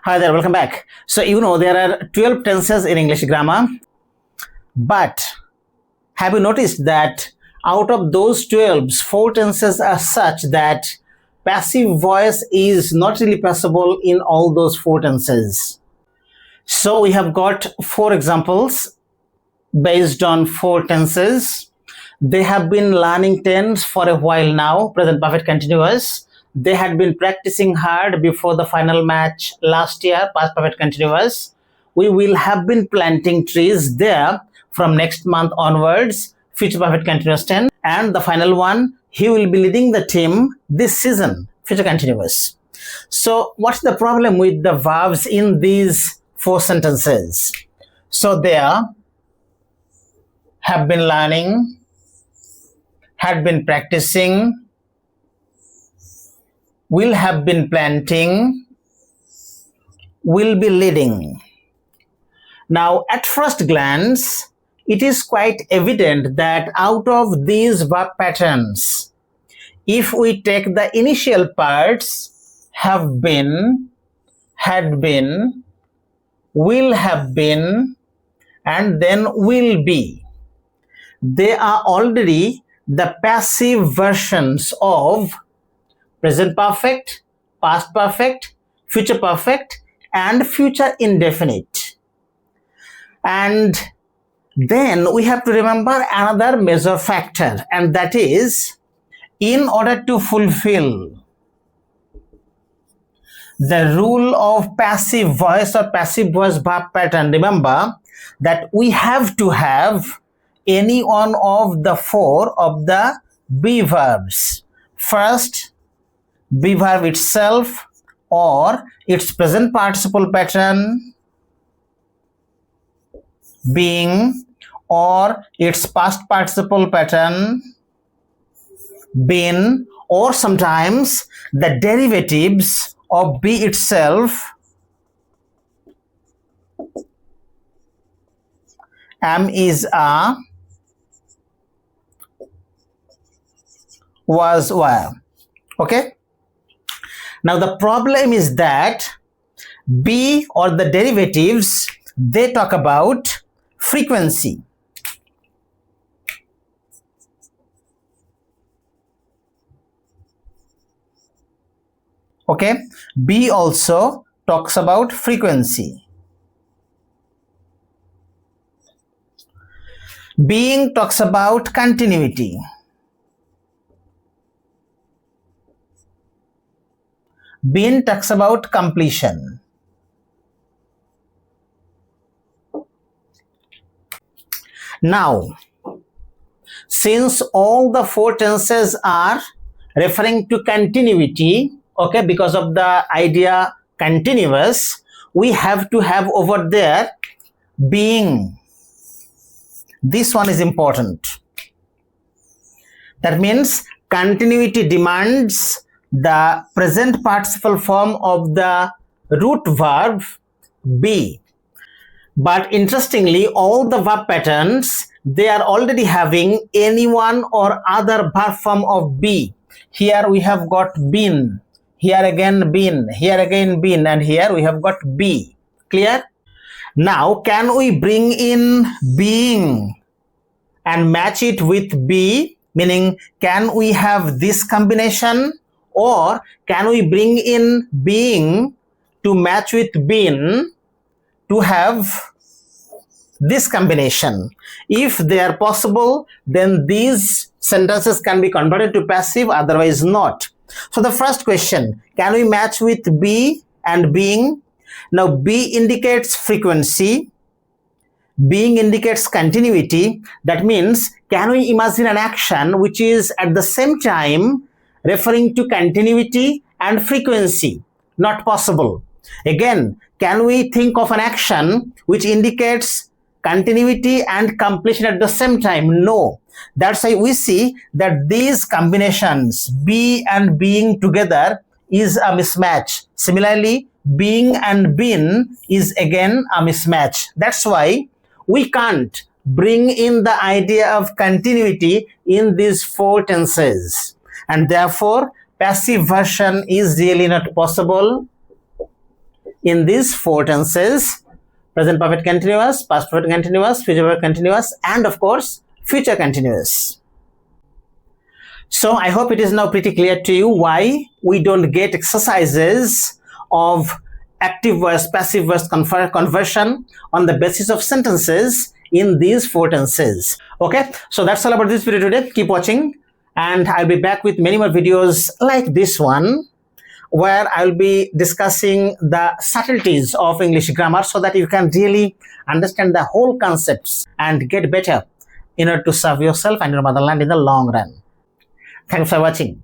Hi there, welcome back. So, there are 12 tenses in English grammar, but have you noticed that out of those 12, 4 tenses are such that passive voice is not really possible in all those 4 tenses. So, we have got 4 examples based on 4 tenses. They have been learning tense for a while now, present perfect continuous. They had been practicing hard before the final match last year, past perfect continuous. We will have been planting trees there from next month onwards, future perfect continuous tense. And the final one, he will be leading the team this season, future continuous. So what's the problem with the verbs in these 4 sentences? So there, have been learning, had been practicing, will have been planting, will be leading. Now, at first glance, it is quite evident that out of these verb patterns, if we take the initial parts, have been, had been, will have been, and then will be, they are already the passive versions of present perfect, past perfect, future perfect, and future indefinite. And then we have to remember another major factor, and that is, in order to fulfill the rule of passive voice or passive voice verb pattern, remember that we have to have any one of the 4 of the be verbs. First, be verb itself or its present participle pattern, being, or its past participle pattern, been, or sometimes the derivatives of be itself, am, is, are, was, were. Okay? Now the problem is that be or the derivatives, they talk about frequency. Okay, be also talks about frequency. Being talks about continuity. Been talks about completion. Now, since all the 4 tenses are referring to continuity, okay, because of the idea continuous, we have to have over there being. This one is important. That means continuity demands the present participle form of the root verb be. But interestingly, all the verb patterns, they are already having any one or other verb form of be. Here we have got been, here again been, here again been, and here we have got be. Clear? Now, can we bring in being and match it with be? Meaning, can we have this combination? Or can we bring in being to match with been to have this combination? If they are possible, then these sentences can be converted to passive, otherwise not. So the first question, can we match with be and being? Now be indicates frequency, being indicates continuity. That means, can we imagine an action which is at the same time referring to continuity and frequency? Not possible. Again, can we think of an action which indicates continuity and completion at the same time? No. That's why we see that these combinations, be and being together, is a mismatch. Similarly, being and been is again a mismatch. That's why we can't bring in the idea of continuity in these 4 tenses. And therefore, passive version is really not possible. in these four tenses: present perfect continuous, past perfect continuous, future perfect continuous, and of course future continuous. So I hope it is now pretty clear to you why we don't get exercises of active voice, passive voice conversion on the basis of sentences in these four tenses. Okay, so that's all about this video today. Keep watching, and I'll be back with many more videos like this one, where I'll be discussing the subtleties of English grammar so that you can really understand the whole concepts and get better in order to serve yourself and your motherland in the long run. Thanks for watching.